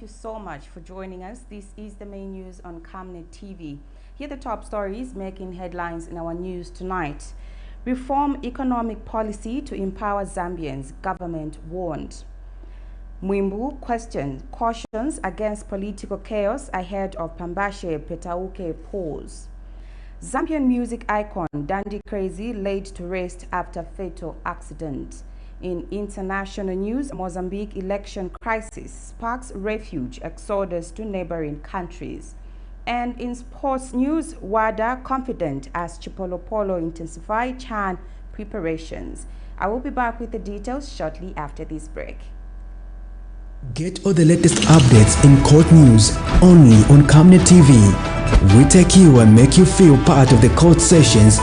Thank you so much for joining us. This is the main news on Camnet TV. Here are the top stories making headlines in our news tonight. Reform economic policy to empower Zambians, government warned. MWIIMBU cautions against political chaos ahead of PAMBASHE-PETAUKE polls. Zambian music icon Dandy KRAZY laid to rest after fatal accident. In international news, Mozambique election crisis sparks refuge exodus to neighboring countries. And in sports news, WADA confident as CHIPOLOPOLO intensify CHAN preparations. I will be back with the details shortly after this break. Get all the latest updates in court news only on Camnet TV. We take you and make you feel part of the court sessions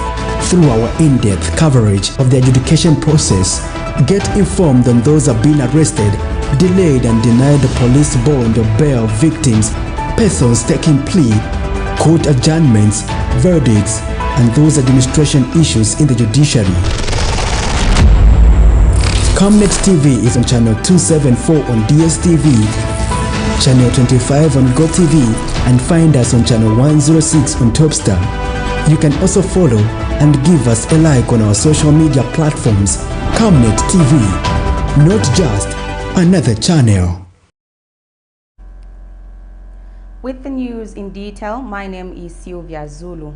through our in-depth coverage of the adjudication process. Get informed on those who have been arrested, delayed and denied the police bond or bail victims, persons taking plea, court adjournments, verdicts, and those administration issues in the judiciary. Camnet TV is on channel 274 on DSTV, channel 25 on GOVT, and find us on channel 106 on Topstar. You can also follow and give us a like on our social media platforms. Camnet TV, not just another channel. With the news in detail, my name is Sylvia Zulu.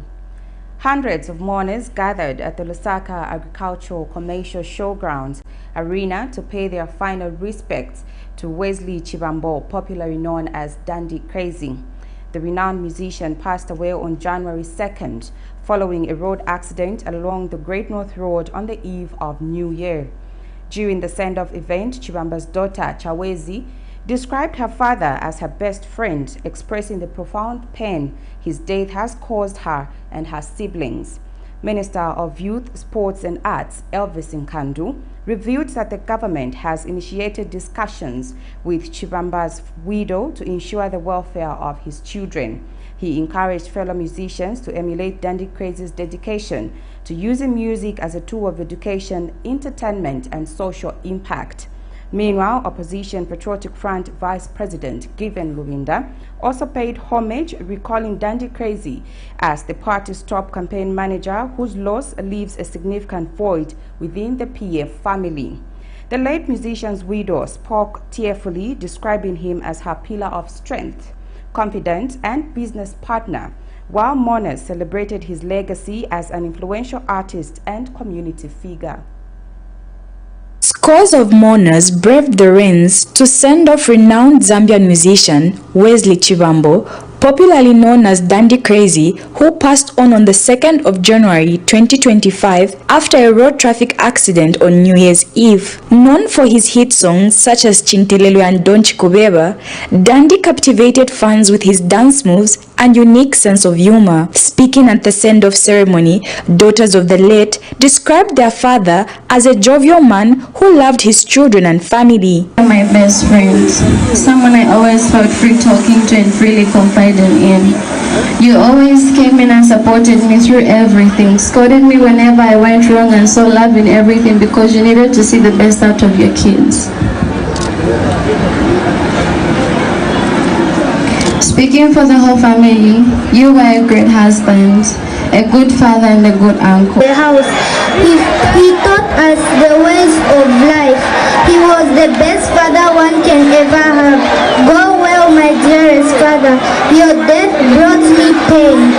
Hundreds of mourners gathered at the Lusaka Agricultural Commercial Showgrounds arena to pay their final respects to Wesley Chibambo, popularly known as Dandy KRAZY. The renowned musician passed away on January 2nd following a road accident along the Great North Road on the eve of New Year. During the send-off event, Chibamba's daughter, Chawezi, described her father as her best friend, expressing the profound pain his death has caused her and her siblings. Minister of Youth, Sports and Arts, Elvis Nkandu, revealed that the government has initiated discussions with Chibamba's widow to ensure the welfare of his children. He encouraged fellow musicians to emulate Dandy KRAZY's dedication to using music as a tool of education, entertainment, and social impact. Meanwhile, Opposition Patriotic Front Vice President Given Luwinda also paid homage, recalling Dandy KRAZY as the party's top campaign manager whose loss leaves a significant void within the PF family. The late musician's widow spoke tearfully, describing him as her pillar of strength, confidant, and business partner, while mourners celebrated his legacy as an influential artist and community figure. Scores of mourners braved the rains to send off renowned Zambian musician Wesley Chibambo, popularly known as Dandy KRAZY, who passed on the 2nd of January 2025 after a road traffic accident on New Year's Eve. Known for his hit songs such as Chintelelo and Don Chikubeba, Dandy captivated fans with his dance moves and unique sense of humor. Speaking at the send-off ceremony, daughters of the late described their father as a jovial man who loved his children and family. My best friend, someone I always felt free talking to and freely confiding in. You always came in and supported me through everything, scolded me whenever I went wrong, and so loved in everything because you needed to see the best out of your kids. Speaking for the whole family, you were a great husband, a good father, and a good uncle. The house, he taught us the ways of life. He was the best father one can ever have. Go well, my dearest father. Your death brought me pain.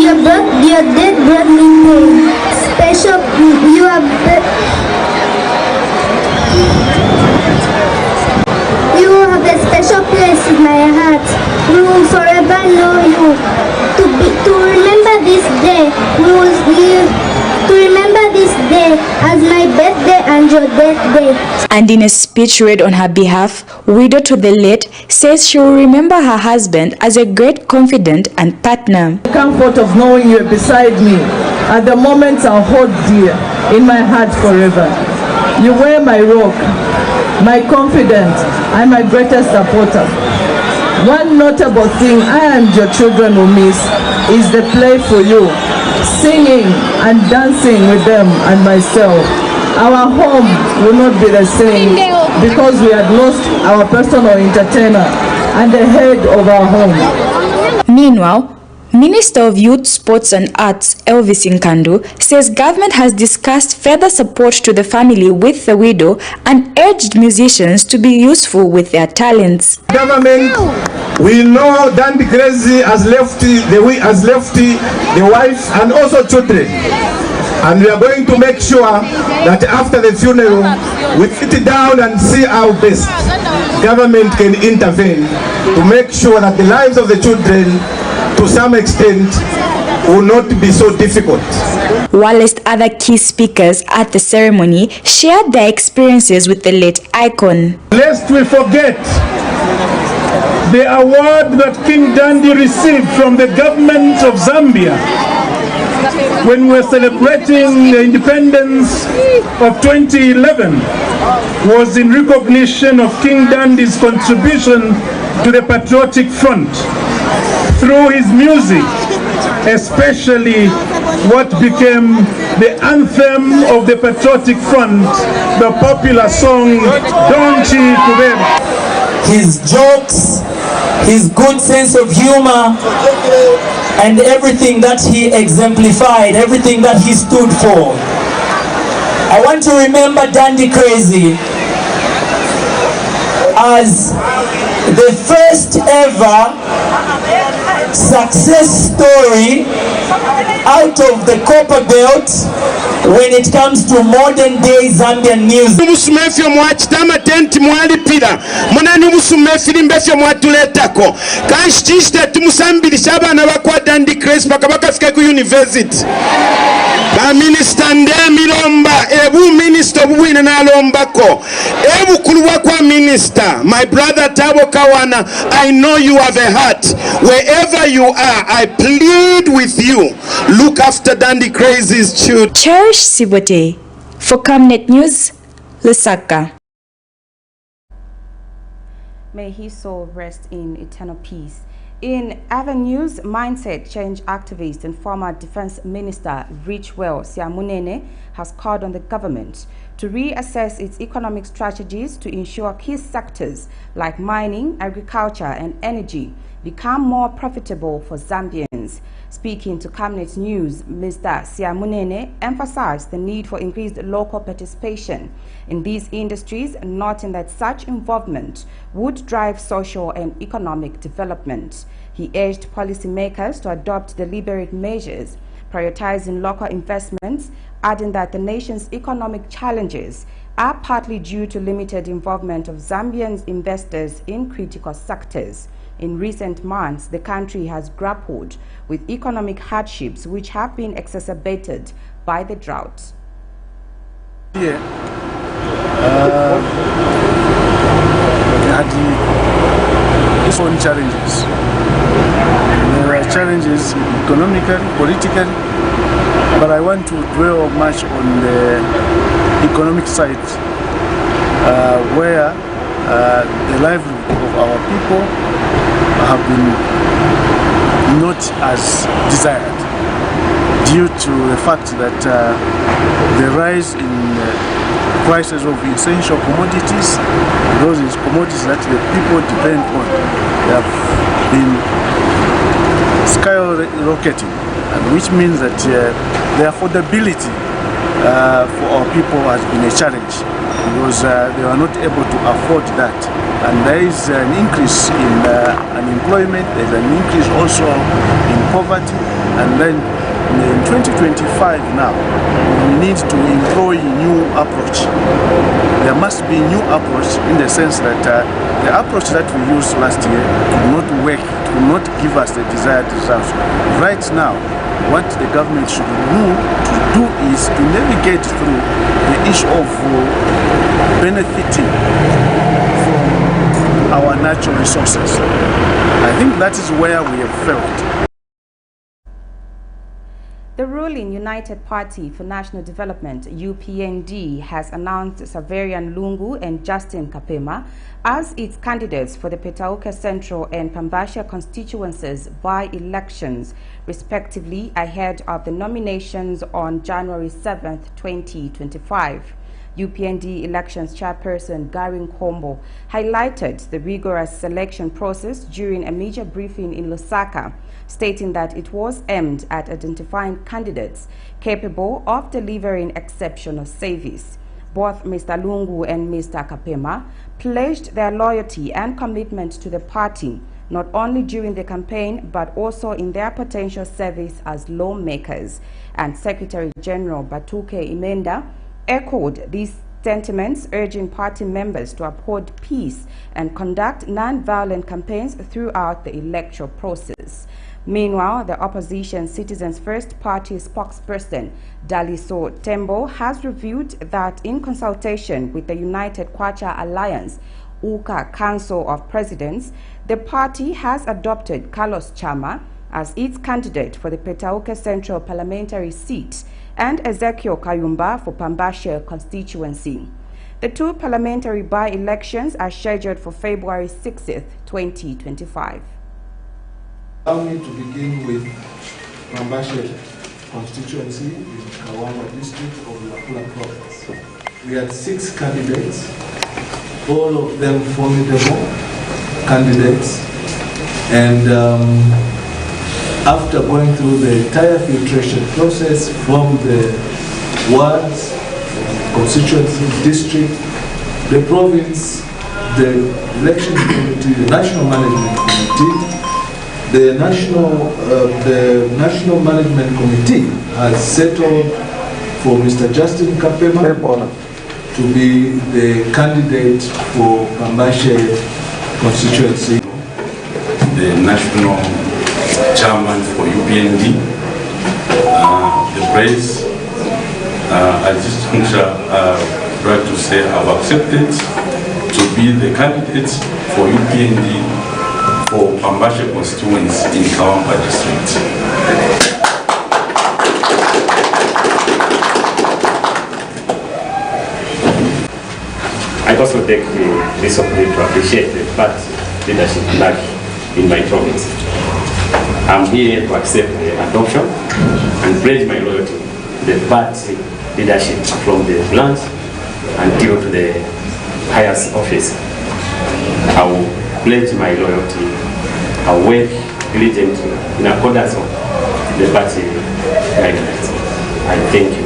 Your death brought me pain. Special, you are you have a special place in my heart. We will forever know you. To remember this day, to remember this day as my birthday and your birthday. And in a speech read on her behalf, widow to the late says she will remember her husband as a great confidant and partner. The comfort of knowing you are beside me at the moments I'll hold dear in my heart forever. You were my rock, my confidant, and my greatest supporter. One notable thing I and your children will miss is the play for you, singing and dancing with them and myself. our home will not be the same because we had lost our personal entertainer and the head of our home. Meanwhile, Minister of Youth, Sports and Arts Elvis Nkandu says government has discussed further support to the family with the widow and urged musicians to be useful with their talents. Government, we know Dandy KRAZY has left the wife and also children, and we are going to make sure that after the funeral we sit down and see how best government can intervene to make sure that the lives of the children to some extent will not be so difficult. Whilst other key speakers at the ceremony shared their experiences with the late icon. Lest we forget the award that King Dandy received from the government of Zambia when we were celebrating the independence of 2011 was in recognition of King Dandy's contribution to the patriotic front through his music, especially what became the anthem of the patriotic front, the popular song Donchi Kubera. His jokes, his good sense of humor, and everything that he exemplified, everything that he stood for. I want to remember Dandy KRAZY as the first ever success story out of the copper belt when it comes to modern day Zambian music. Musumefyo mwachitama tenti mwalipira munani musumefiri mbefyo mwatuletako kanshitishite tumusambirisha abana bakwa Dandy KRAZY paka bakafika ku university ba minister ndemilomba ebu minister obuwine nalombako ebu kulwa kwa minister. My brother Tabo Kawana, I know you have a heart. Wherever you are, I plead with you, look after Dandy KRAZY's children. Cherish Sibote for Camnet News, Lusaka. May his soul rest in eternal peace. In other news, mindset change activist and former Defense Minister Richwell Siamunene has called on the government to reassess its economic strategies to ensure key sectors like mining, agriculture and energy become more profitable for Zambians. Speaking to Camnet News, Mr. Siamunene emphasized the need for increased local participation in these industries, noting that such involvement would drive social and economic development. He urged policymakers to adopt deliberate measures, prioritizing local investments, adding that the nation's economic challenges are partly due to limited involvement of Zambian investors in critical sectors. In recent months, the country has grappled with economic hardships which have been exacerbated by the drought. Yeah. We had its own challenges. There were challenges economically, politically, but I want to dwell much on the economic side, where the livelihood of our people have been not as desired due to the fact that the rise in prices of essential commodities, those commodities that the people depend on, they have been skyrocketing, which means that the affordability for our people has been a challenge because they are not able to afford that. And there is an increase in unemployment, there is an increase also in poverty, and then in 2025 now, we need to employ a new approach. There must be a new approach in the sense that the approach that we used last year will not work, it will not give us the desired results. Right now, what the government should do is to navigate through the issue of benefiting from our natural resources. I think that is where we have failed. The ruling United Party for National Development, UPND, has announced Saverian Lungu and Justin Kapema as its candidates for the Petauke Central and PAMBASHE constituencies by-elections, respectively, ahead of the nominations on January 7th, 2025. UPND Elections Chairperson Gary Nkombo highlighted the rigorous selection process during a major briefing in Lusaka, stating that it was aimed at identifying candidates capable of delivering exceptional service. Both Mr. Lungu and Mr. Kapema pledged their loyalty and commitment to the party, not only during the campaign but also in their potential service as lawmakers. And Secretary General Batuke Imenda echoed these sentiments, urging party members to uphold peace and conduct non-violent campaigns throughout the electoral process. Meanwhile, the opposition Citizens First Party spokesperson Daliso Tembo has revealed that in consultation with the United Kwacha Alliance UKA Council of Presidents, the party has adopted Carlos Chama as its candidate for the Petauke Central Parliamentary seat and Ezekiel Kayumba for PAMBASHE constituency. The two parliamentary by-elections are scheduled for February 6th, 2025. Allow me to begin with PAMBASHE constituency in Kawama district of Lakula province. We had 6 candidates, all of them formidable candidates, and after going through the entire filtration process from the wards, constituency, district, the province, the election committee, the national management committee, the national management committee has settled for Mr. Justin Kapema to be the candidate for PAMBASHE constituency. The national chairman for UPND, the press, at this juncture, like to say I've accepted to be the candidate for UPND for PAMBASHE constituency in Kawamba district. I also take this opportunity to appreciate the party leadership in my province. I'm here to accept the adoption and pledge my loyalty to the party leadership from the branch until to the highest office. I will pledge my loyalty. I will work diligently in accordance with the party guidelines. I thank you.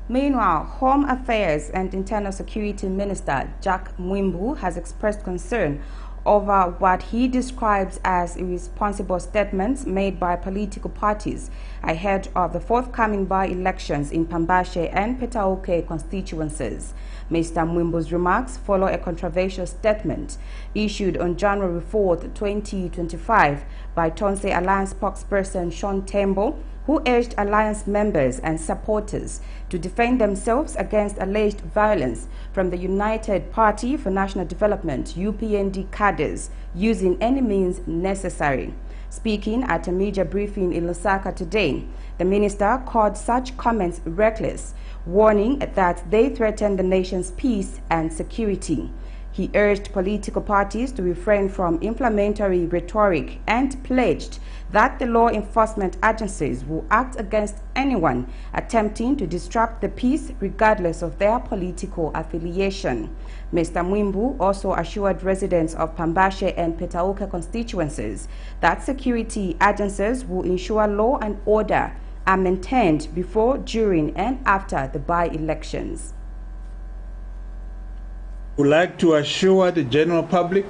Meanwhile, Home Affairs and Internal Security Minister Jack MWIIMBU has expressed concern over what he describes as irresponsible statements made by political parties ahead of the forthcoming by-elections in PAMBASHE and Petauke constituencies. Mr. MWIIMBU's remarks follow a controversial statement issued on January 4th, 2025 by Tonse Alliance spokesperson Sean Tembo, who urged alliance members and supporters to defend themselves against alleged violence from the United Party for National Development UPND cadres using any means necessary. Speaking at a major briefing in Lusaka today, the minister called such comments reckless, warning that they threaten the nation's peace and security. He urged political parties to refrain from inflammatory rhetoric and pledged that the law enforcement agencies will act against anyone attempting to disrupt the peace regardless of their political affiliation. Mr. MWIIMBU also assured residents of PAMBASHE and Petauke constituencies that security agencies will ensure law and order are maintained before, during, and after the by-elections. I would like to assure the general public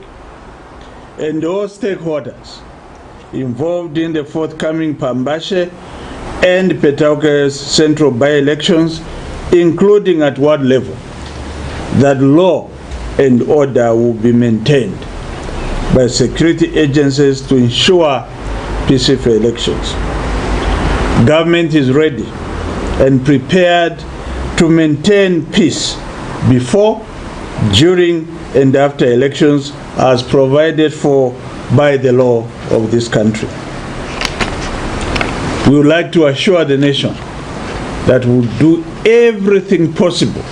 and all stakeholders involved in the forthcoming PAMBASHE and Petauke central by-elections, including at ward level, that law and order will be maintained by security agencies to ensure peaceful elections. Government is ready and prepared to maintain peace before, during, and after elections as provided for by the law of this country. We would like to assure the nation that we will do everything possible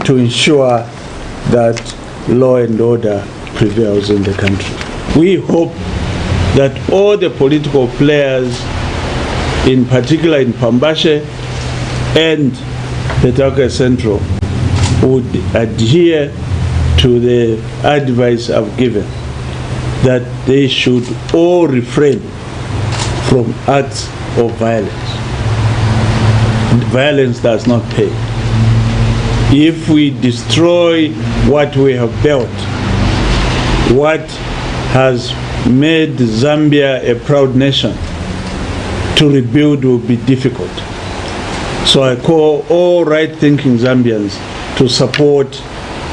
to ensure that law and order prevails in the country. We hope that all the political players, in particular in PAMBASHE and PETAUKE Central, would adhere to the advice I've given, that they should all refrain from acts of violence. Violence does not pay. If we destroy what we have built, what has made Zambia a proud nation, to rebuild will be difficult. So I call all right-thinking Zambians to support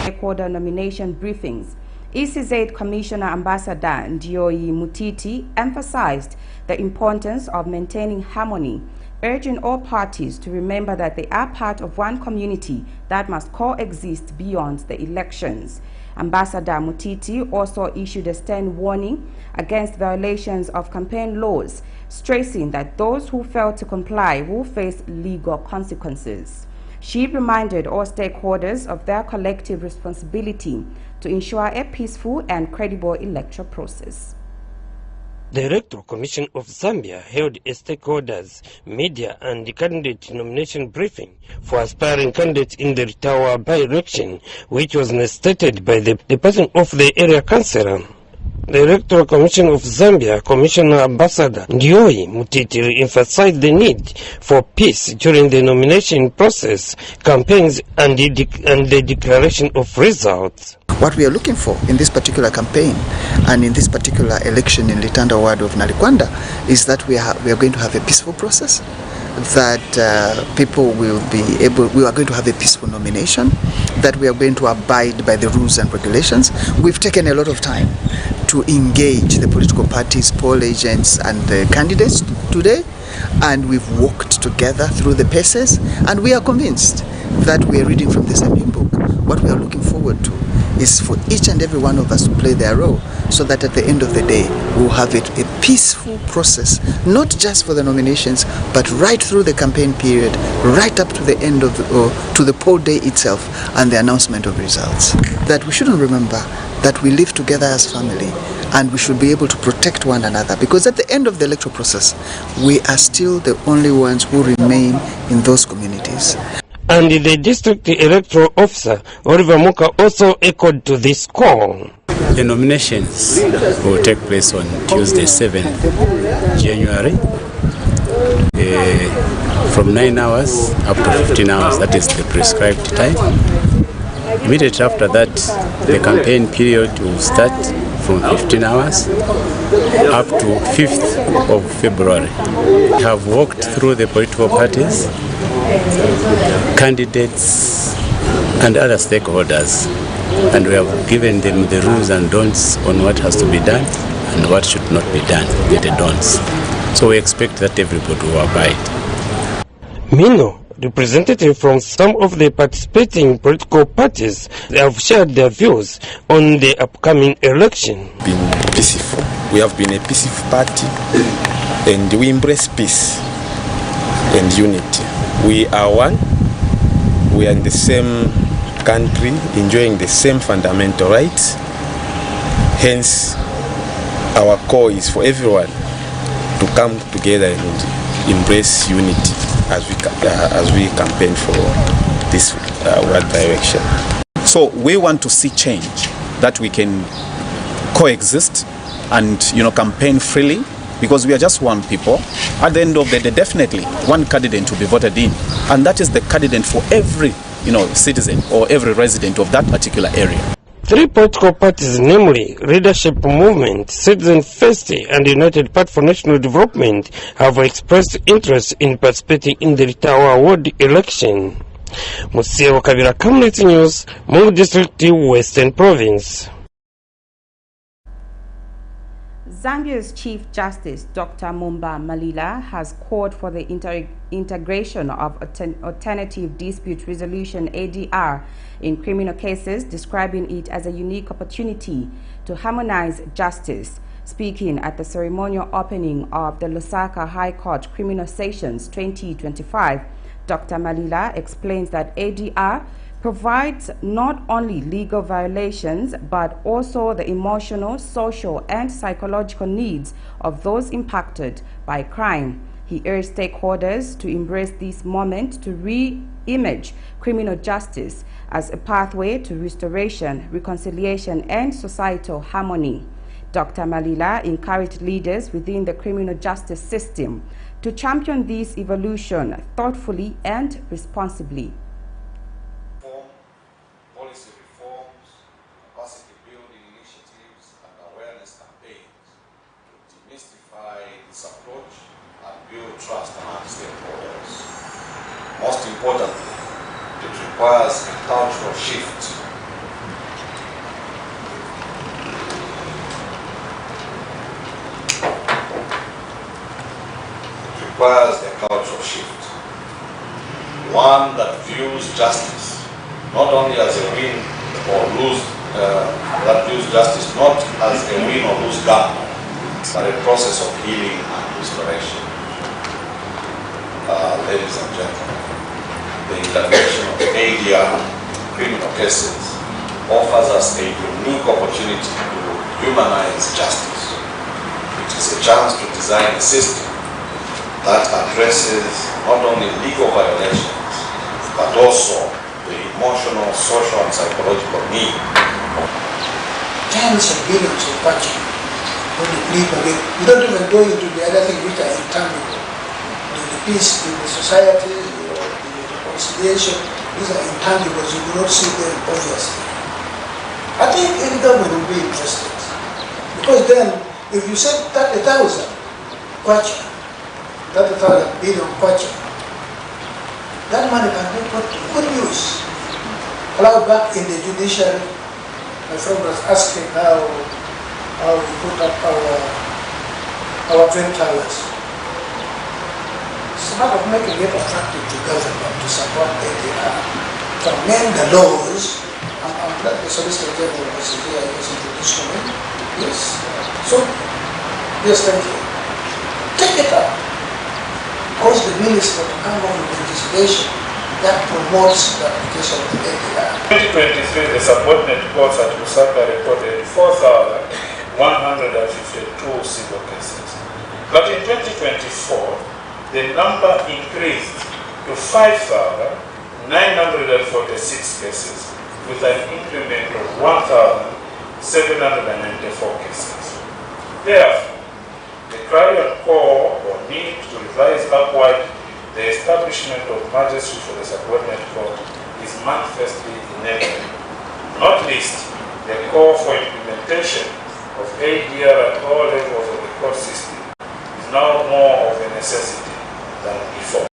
Stakeholder nomination briefings. ECZ Commissioner Ambassador Ndioyi Mutiti emphasized the importance of maintaining harmony, urging all parties to remember that they are part of one community that must coexist beyond the elections. Ambassador Mutiti also issued a stern warning against violations of campaign laws, stressing that those who fail to comply will face legal consequences. She reminded all stakeholders of their collective responsibility to ensure a peaceful and credible electoral process. The Electoral Commission of Zambia held a stakeholders, media and candidate nomination briefing for aspiring candidates in the Ritawa by-election, which was stated by the person of the area councillor. The Electoral Commission of Zambia Commissioner Ambassador Ndioyi Mutiti emphasized the need for peace during the nomination process, campaigns and the declaration of results. What we are looking for in this particular campaign and in this particular election in Litanda ward of Nalikwanda is that we are going to have a peaceful process, that people will be able, we are going to have a peaceful nomination, that we are going to abide by the rules and regulations. We've taken a lot of time to engage the political parties, poll agents and the candidates today, and we've worked together through the paces, and we are convinced that we are reading from the same book. What we are looking forward to is for each and every one of us to play their role, so that at the end of the day we'll have a peaceful process, not just for the nominations but right through the campaign period, right up to the end of to the poll day itself and the announcement of results. That we shouldn't remember that we live together as family, and we should be able to protect one another, because at the end of the electoral process we are still the only ones who remain in those communities. And the district electoral officer, Oliver Muka, also echoed to this call. The nominations will take place on Tuesday, 7th January, from 9 hours up to 15 hours. That is the prescribed time. Immediately after that, the campaign period will start from 15 hours up to 5th of February. We have walked through the political parties, candidates and other stakeholders, and we have given them the rules and don'ts on what has to be done and what should not be done, the don'ts. So we expect that everybody will abide. Meanwhile, representatives from some of the participating political parties have shared their views on the upcoming election. Been peaceful. We have been a peaceful party, and we embrace peace and unity. We are one. We are in the same country, enjoying the same fundamental rights. Hence, our call is for everyone to come together and embrace unity as we campaign for this world by-election. So we want to see change, that we can coexist and campaign freely, because we are just one people. At the end of the day, definitely one candidate will be voted in, and that is the candidate for every citizen or every resident of that particular area. Three political parties, namely Leadership Movement, Citizen First and United Party for National Development, have expressed interest in participating in the Ritawa ward election. Museo Kabira, Camnet News, Mungu District, Western Province. Zambia's Chief Justice, Dr. Mumba Malila, has called for the integration of alternative dispute resolution ADR in criminal cases, describing it as a unique opportunity to harmonize justice. Speaking at the ceremonial opening of the Lusaka High Court Criminal Sessions 2025, Dr. Malila explains that ADR provides not only legal violations but also the emotional, social, and psychological needs of those impacted by crime. He urged stakeholders to embrace this moment to re-image criminal justice as a pathway to restoration, reconciliation, and societal harmony. Dr. Malila encouraged leaders within the criminal justice system to champion this evolution thoughtfully and responsibly. Policy reforms, capacity building initiatives, and awareness campaigns to demystify this approach and build trust among stakeholders. Most importantly, it requires a cultural shift. It requires a cultural shift. One that views justice not only as a win or lose, that views justice not as a win or lose gamble, but a process of healing and restoration. Ladies and gentlemen, the intervention of ADR criminal cases offers us a unique opportunity to humanize justice. It is a chance to design a system that addresses not only legal violations, but also the emotional, social, and psychological need. Tens of billions of budget when you leave again. You don't even go into the other things which are intangible. The peace in the society, or the reconciliation, these are intangibles. You do not see them obviously. I think any government will be interested. Because then, if you said 30,000 kwacha, 30,000 billion kwacha, that money can be put to good use. Allow back in the judiciary, my friend was asking how we put up our twin towers. It's a matter of making it attractive to government to support ADR, to amend the laws. I'm glad the Solicitor General was here, he was introduced to me. Yes. So, yes, thank you. Take it up. Cause the minister to come up with legislation that promotes the application of the ADR. 2023, the subordinate courts at Lusaka recorded 4,152 civil cases. But in 2024, the number increased to 5,946 cases, with an increment of 1,794 cases. Therefore, the clarion call or need to revise upward the establishment of magistracy for the subordinate court is manifestly inevitable. Not least, the call for implementation of ADR at all levels of the court system is now more of a necessity than before.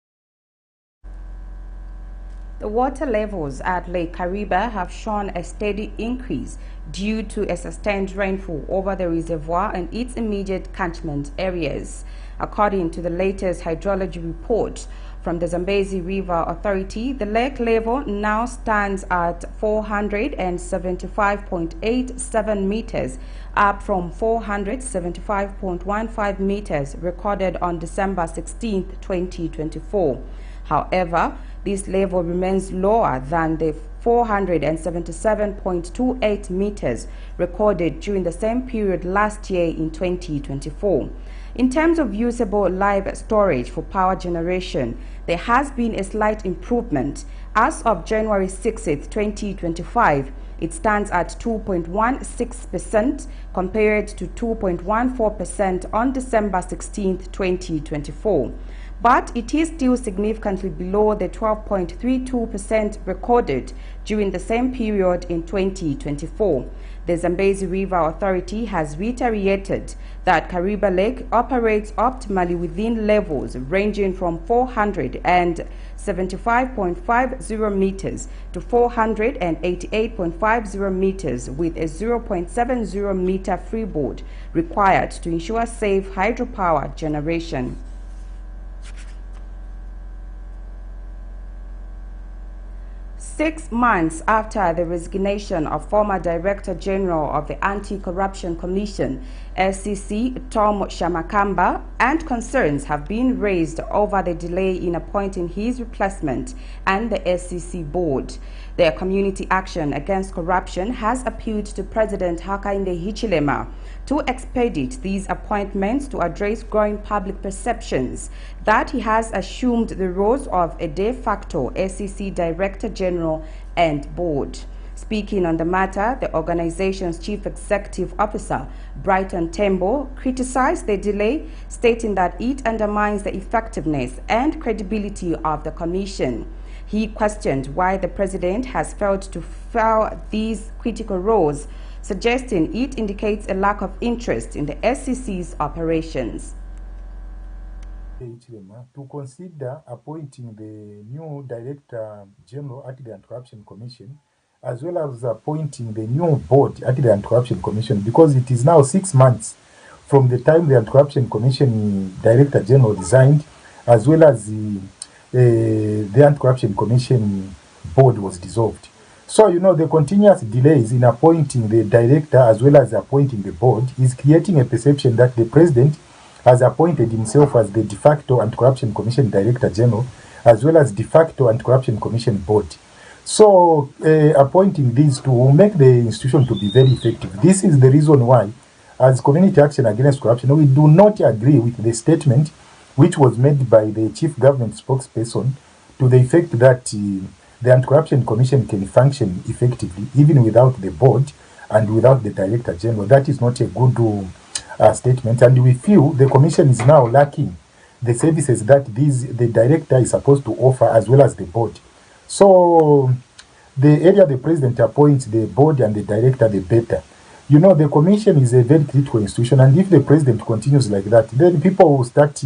The water levels at Lake Kariba have shown a steady increase due to a sustained rainfall over the reservoir and its immediate catchment areas. According to the latest hydrology report from the Zambezi River Authority, the lake level now stands at 475.87 meters, up from 475.15 meters recorded on December 16, 2024. However, this level remains lower than the 477.28 meters recorded during the same period last year in 2024. In terms of usable live storage for power generation, there has been a slight improvement. As of January 6, 2025, it stands at 2.16% compared to 2.14% on December 16, 2024. But it is still significantly below the 12.32% recorded during the same period in 2024. The Zambezi River Authority has reiterated that Kariba Lake operates optimally within levels ranging from 475.50 meters to 488.50 meters, with a 0.70 meter freeboard required to ensure safe hydropower generation. Six months after the resignation of former Director General of the Anti-Corruption Commission, SCC, Tom Shamakamba, and concerns have been raised over the delay in appointing his replacement and the SCC board. Their community action against corruption has appealed to President Hakainde Hichilema to expedite these appointments to address growing public perceptions that he has assumed the roles of a de facto SEC Director General and Board. Speaking on the matter, the organization's Chief Executive Officer, Brighton Tembo, criticized the delay, stating that it undermines the effectiveness and credibility of the commission. He questioned why the president has failed to fill these critical roles, suggesting it indicates a lack of interest in the SEC's operations. To consider appointing the new Director General at the Anti-Corruption Commission, as well as appointing the new board at the Anti-Corruption Commission, because it is now 6 months from the time the Anti-Corruption Commission Director General resigned, as well as the Anti-Corruption Commission board was dissolved. So, you know, the continuous delays in appointing the director as well as appointing the board is creating a perception that the president has appointed himself as the de facto Anti-Corruption Commission Director General, as well as de facto Anti-Corruption Commission board. So, appointing these two will make the institution to be very effective. This is the reason why, as Community Action Against Corruption, we do not agree with the statement which was made by the Chief Government Spokesperson to the effect that the Anti-Corruption Commission can function effectively even without the board and without the Director General. That is not a good statement, and we feel the Commission is now lacking the services that the Director is supposed to offer as well as the board. So, the earlier the president appoints the board and the director, the better. You know, the commission is a very critical institution, and if the president continues like that, then people will start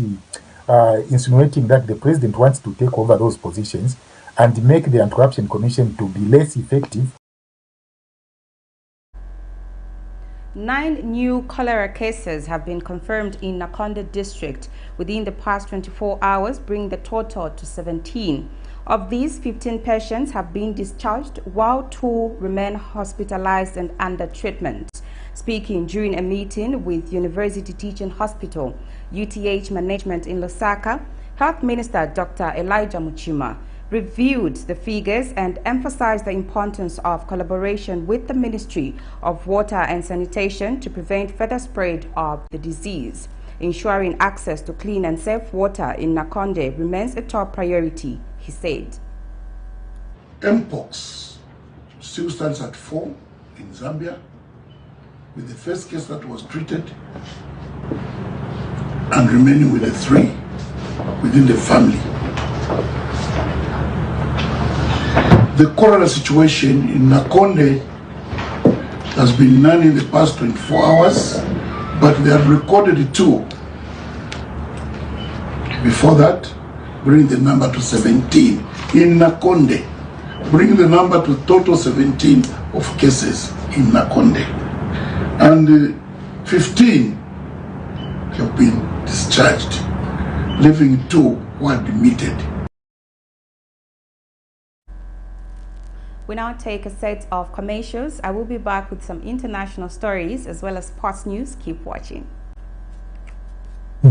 insinuating that the president wants to take over those positions and make the Anti-Corruption Commission to be less effective. 9 new cholera cases have been confirmed in Nakonde district within the past 24 hours, bringing the total to 17. Of these, 15 patients have been discharged, while 2 remain hospitalized and under treatment. Speaking during a meeting with University Teaching Hospital, UTH management in Lusaka, Health Minister Dr. Elijah Muchima reviewed the figures and emphasized the importance of collaboration with the Ministry of Water and Sanitation to prevent further spread of the disease. Ensuring access to clean and safe water in Nakonde remains a top priority, he said. Mpox still stands at 4 in Zambia, with the first case that was treated and remaining with the 3 within the family. The cholera situation in Nakonde has been none in the past 24 hours, but they have recorded 2 before that, bring the number to 17 in Nakonde, bring the number to total 17 of cases in Nakonde, and 15 have been discharged, leaving 2 who are admitted. We now take a set of commercials. I will be back with some international stories as well as sports news. Keep watching.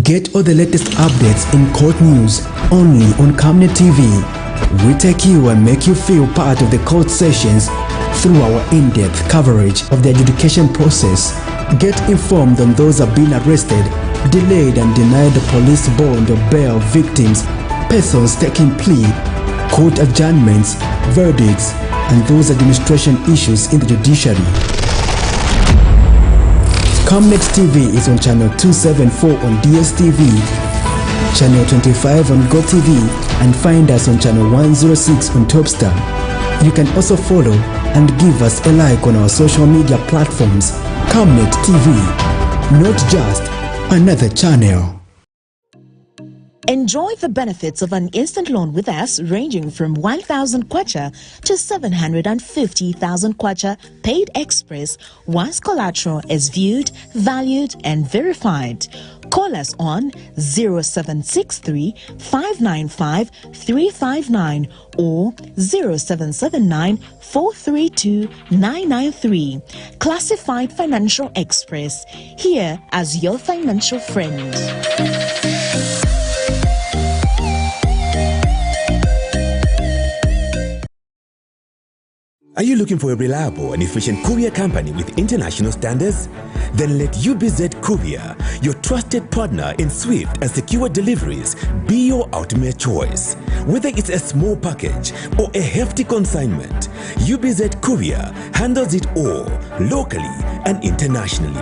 Get all the latest updates in court news only on Camnet TV. We take you and make you feel part of the court sessions through our in-depth coverage of the adjudication process. Get informed on those who have been arrested, delayed and denied the police bond or bail victims, persons taking plea, court adjournments, verdicts, and those administration issues in the judiciary. Camnet TV is on channel 274 on DSTV, channel 25 on GOVT, and find us on channel 106 on Topstar. You can also follow and give us a like on our social media platforms. Camnet TV, not just another channel. Enjoy the benefits of an instant loan with us ranging from 1,000 kwacha to 750,000 kwacha paid express once collateral is viewed, valued and verified. Call us on 0763 595 359 or 0779 432 993. Classified Financial Express, here as your financial friend. Are you looking for a reliable and efficient courier company with international standards? Then let UBZ Courier, your trusted partner in swift and secure deliveries, be your ultimate choice. Whether it's a small package or a hefty consignment, UBZ Courier handles it all, locally and internationally.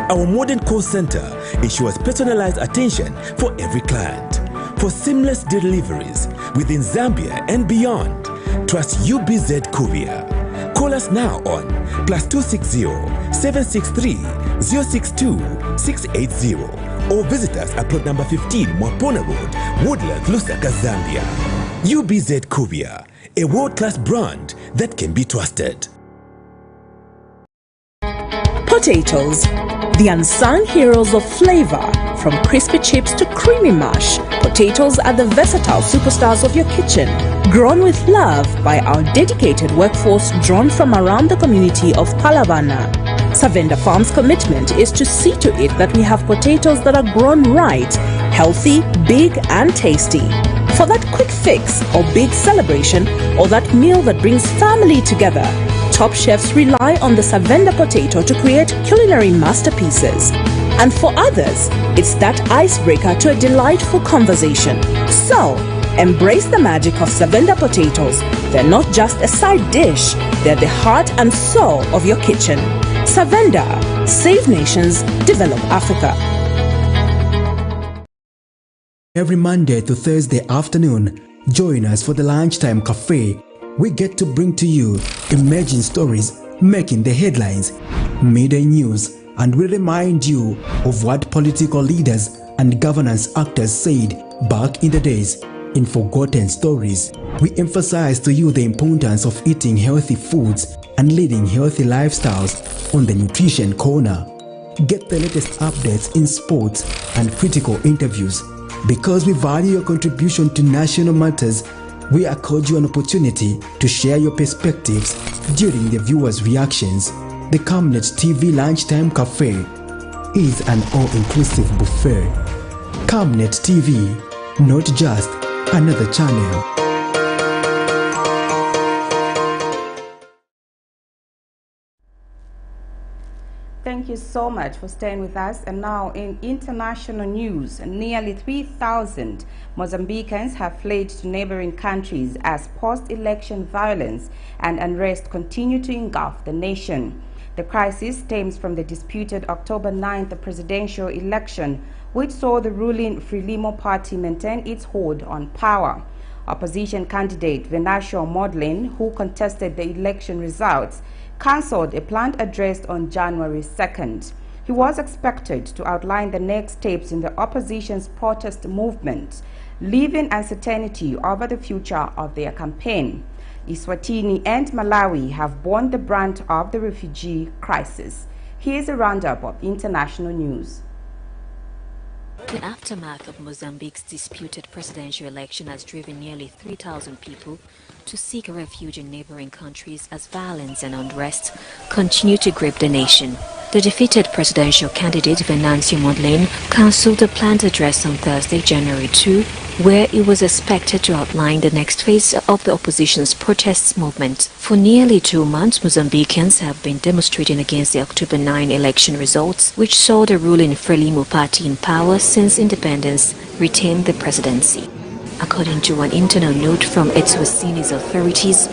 Our modern call center ensures personalized attention for every client. For seamless deliveries within Zambia and beyond, trust UBZ Courier. Call us now on +260 763 062 680 or visit us at plot number 15 Mwapona Road, Woodlands, Lusaka, Zambia. UBZ Courier, a world-class brand that can be trusted. Potatoes, the unsung heroes of flavor. From crispy chips to creamy mash, potatoes are the versatile superstars of your kitchen. Grown with love by our dedicated workforce drawn from around the community of Palavana. Savenda Farm's commitment is to see to it that we have potatoes that are grown right, healthy, big and tasty. For that quick fix or big celebration or that meal that brings family together, top chefs rely on the Savenda potato to create culinary masterpieces. And for others, it's that icebreaker to a delightful conversation. So, embrace the magic of Savenda potatoes. They're not just a side dish, they're the heart and soul of your kitchen. Savenda, save nations, develop Africa. Every Monday to Thursday afternoon, join us for the Lunchtime Cafe. We get to bring to you emerging stories making the headlines, midday news, and we remind you of what political leaders and governance actors said back in the days. In Forgotten Stories, we emphasize to you the importance of eating healthy foods and leading healthy lifestyles on the Nutrition Corner. Get the latest updates in sports and critical interviews. Because we value your contribution to national matters, we accord you an opportunity to share your perspectives during the viewers' reactions. The Camnet TV Lunchtime Cafe is an all-inclusive buffet. Camnet TV, not just another channel. Thank you so much for staying with us. And now in international news, nearly 3,000 Mozambicans have fled to neighboring countries as post-election violence and unrest continue to engulf the nation. The crisis stems from the disputed October 9th presidential election, which saw the ruling Frelimo party maintain its hold on power. Opposition candidate Venancio Mondlane, who contested the election results, cancelled a planned address on January 2nd. He was expected to outline the next steps in the opposition's protest movement, leaving uncertainty over the future of their campaign. Eswatini and Malawi have borne the brunt of the refugee crisis. Here's a roundup of international news. The aftermath of Mozambique's disputed presidential election has driven nearly 3,000 people to seek refuge in neighboring countries as violence and unrest continue to grip the nation. The defeated presidential candidate Venancio Mondlane cancelled a planned address on Thursday, January 2, where he was expected to outline the next phase of the opposition's protests movement. For nearly 2 months, Mozambicans have been demonstrating against the October 9 election results, which saw the ruling Frelimo party in power since independence retain the presidency. According to an internal note from Eswatini's authorities,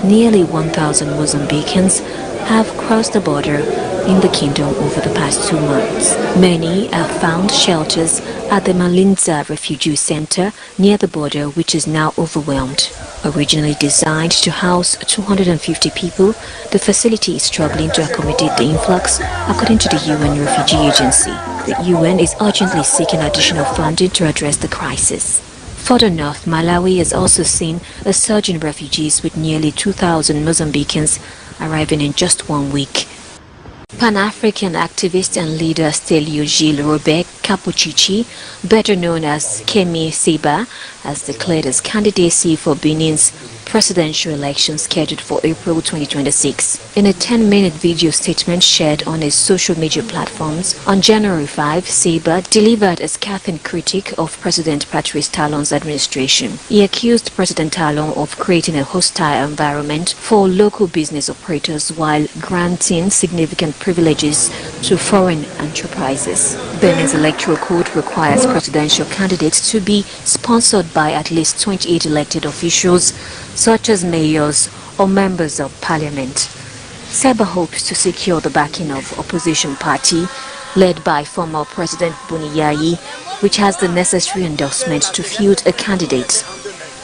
nearly 1,000 Mozambicans have crossed the border in the kingdom over the past 2 months. Many have found shelters at the Malinza refugee center near the border, which is now overwhelmed. Originally designed to house 250 people, the facility is struggling to accommodate the influx, according to the UN Refugee Agency. The UN is urgently seeking additional funding to address the crisis. Further north, Malawi has also seen a surge in refugees, with nearly 2,000 Mozambicans arriving in just 1 week. Pan-African activist and leader Stelio Gilles Robert Capuchichi, better known as Kemi Seba, has declared his candidacy for Benin's presidential election scheduled for April 2026. In a 10-minute video statement shared on his social media platforms, on January 5, Seba delivered a scathing critique of President Patrice Talon's administration. He accused President Talon of creating a hostile environment for local business operators while granting significant privileges to foreign enterprises. Benin's electoral code requires presidential candidates to be sponsored by at least 28 elected officials, such as mayors or members of parliament. Seba hopes to secure the backing of opposition party led by former President Buniyayi, which has the necessary endorsement to field a candidate.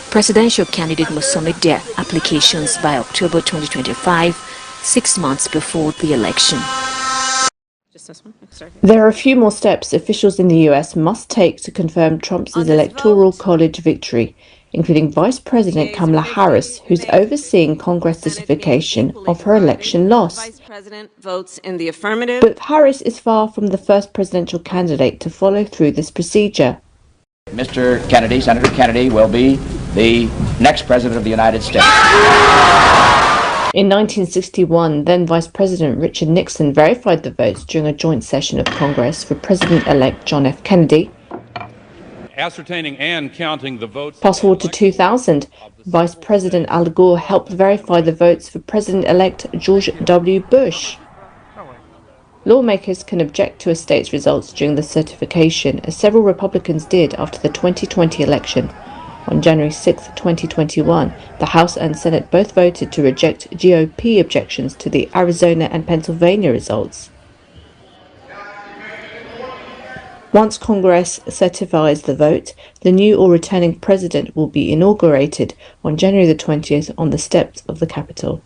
Presidential candidates must submit their applications by October 2025, 6 months before the election. There are a few more steps officials in the US must take to confirm Trump's Electoral College victory, including Vice President Kamala Harris, who's overseeing Congress certification of her election loss. Vice President votes in the affirmative. But Harris is far from the first presidential candidate to follow through this procedure. Mr. Kennedy, Senator Kennedy, will be the next president of the United States. In 1961, then Vice President Richard Nixon verified the votes during a joint session of Congress for President-elect John F. Kennedy. Ascertaining and counting the votes. Fast forward to 2000, Vice President Al Gore helped verify the votes for President-elect George W. Bush. Lawmakers can object to a state's results during the certification, as several Republicans did after the 2020 election. On January 6, 2021, the House and Senate both voted to reject GOP objections to the Arizona and Pennsylvania results. Once Congress certifies the vote, the new or returning president will be inaugurated on January the 20th on the steps of the Capitol.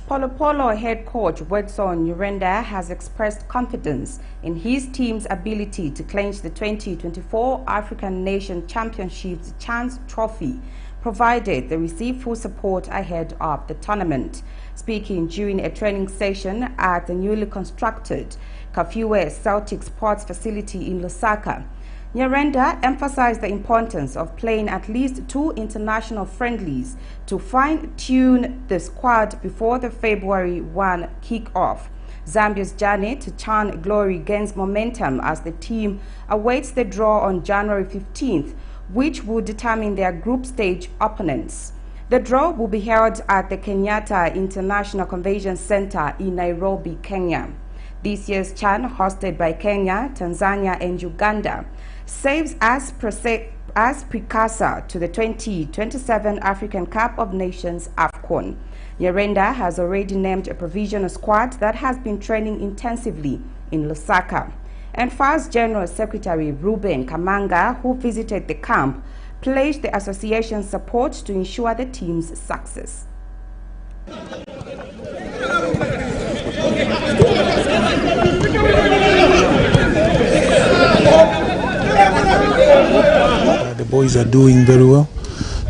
CHIPOLOPOLO head coach Wedson Nyirenda has expressed confidence in his team's ability to clinch the 2024 African Nation Championships Chance Trophy, provided they receive full support ahead of the tournament. Speaking during a training session at the newly constructed Kafue Celtic Sports Facility in Lusaka, Nyirenda emphasized the importance of playing at least 2 international friendlies to fine-tune the squad before the February 1 kick-off. Zambia's journey to Chan glory gains momentum as the team awaits the draw on January 15th, which will determine their group stage opponents. The draw will be held at the Kenyatta International Convention Center in Nairobi, Kenya. This year's Chan, hosted by Kenya, Tanzania and Uganda, serves as precursor to the 2027 African Cup of Nations AFCON. Nyirenda has already named a provisional squad that has been training intensively in Lusaka. And FAS General Secretary Ruben Kamanga, who visited the camp, pledged the association's support to ensure the team's success. The boys are doing very well.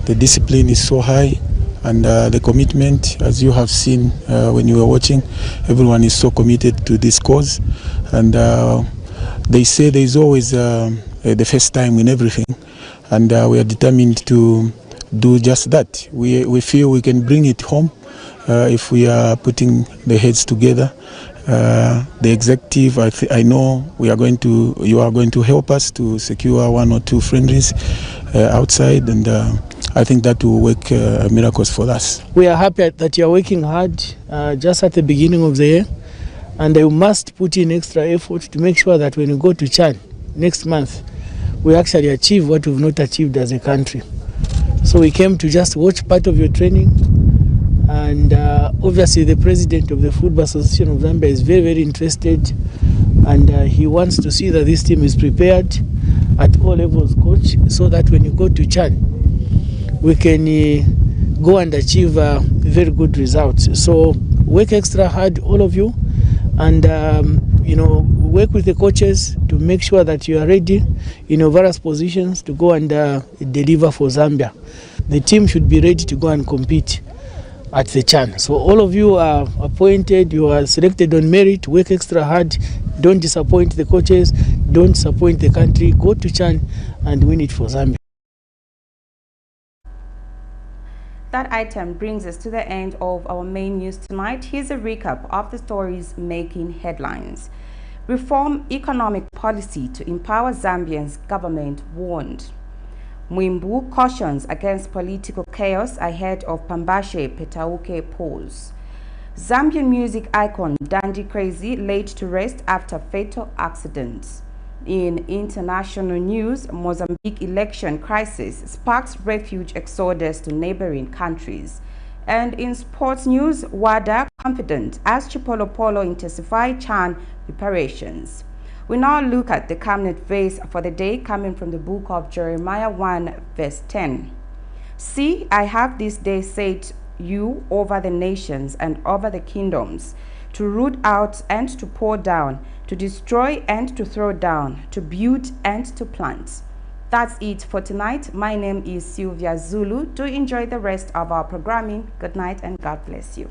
The discipline is so high, and the commitment, as you have seen when you were watching, everyone is so committed to this cause. And they say there is always the first time in everything, and we are determined to do just that. We feel we can bring it home if we are putting the heads together. The executive, I know you are going to help us to secure 1 or 2 friendlies outside, and I think that will work miracles for us. We are happy that you are working hard just at the beginning of the year, and you must put in extra effort to make sure that when you go to Chad next month, we actually achieve what we've not achieved as a country. So we came to just watch part of your training. And obviously the president of the Football Association of Zambia is very, very interested, and he wants to see that this team is prepared at all levels, coach, so that when you go to Chad, we can go and achieve very good results. So work extra hard, all of you, and work with the coaches to make sure that you are ready in your various positions to go and deliver for Zambia. The team should be ready to go and compete. at the Chan. So all of you are appointed, you are selected on merit, work extra hard, don't disappoint the coaches, don't disappoint the country, go to Chan and win it for Zambia. That item brings us to the end of our main news tonight. Here's a recap of the stories making headlines. Reform economic policy to empower Zambians, government warned. MWIIMBU cautions against political chaos ahead of PAMBASHE-PETAUKE polls. Zambian music icon Dandy KRAZY laid to rest after fatal accident. In international news, Mozambique election crisis sparks refuge exodus to neighboring countries. And in sports news, WADA confident as CHIPOLOPOLO intensify CHAN preparations. We now look at the Camnet verse for the day coming from the book of Jeremiah 1 verse 10. See, I have this day set you over the nations and over the kingdoms, to root out and to pour down, to destroy and to throw down, to build and to plant. That's it for tonight. My name is Sylvia Zulu. Do enjoy the rest of our programming. Good night and God bless you.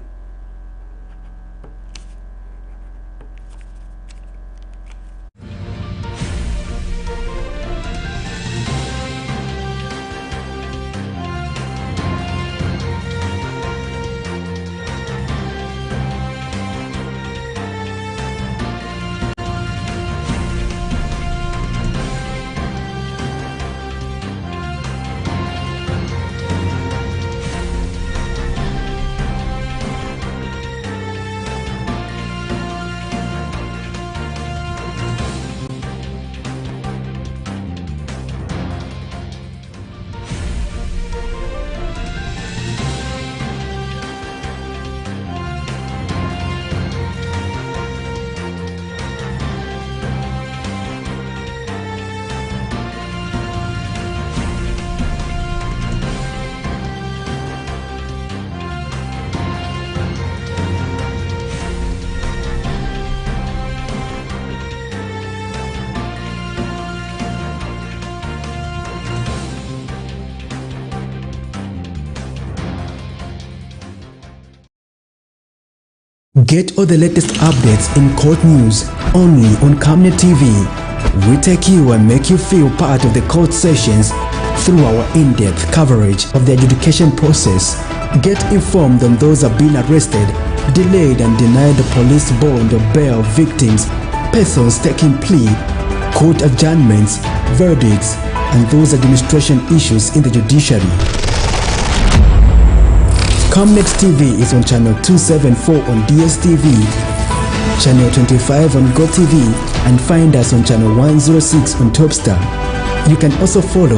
Get all the latest updates in court news only on Camnet TV. We take you and make you feel part of the court sessions through our in-depth coverage of the adjudication process. Get informed on those who have been arrested, delayed and denied the police bond or bail victims, persons taking plea, court adjournments, verdicts, and those administration issues in the judiciary. Camnet TV is on channel 274 on DSTV, channel 25 on GOVT, and find us on channel 106 on Topstar. You can also follow